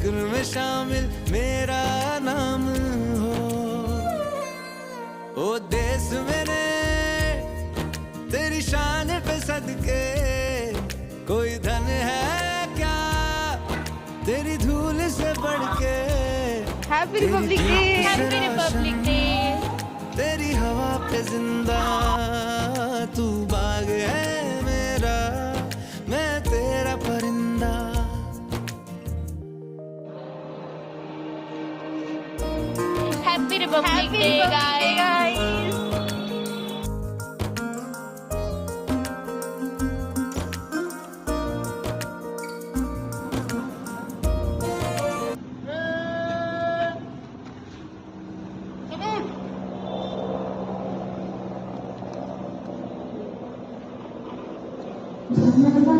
जिक्र में शामिल मेरा नाम हो। ओ देश मेरे तेरी शान पे सदके, कोई धन है क्या तेरी धूल से बढ़ के। Happy Republic day, happy Republic day. तेरी हवा पे जिंदा तू बाग है मेरा, मैं तेरा परिंदा। Happy Republic day guys. धन्यवाद।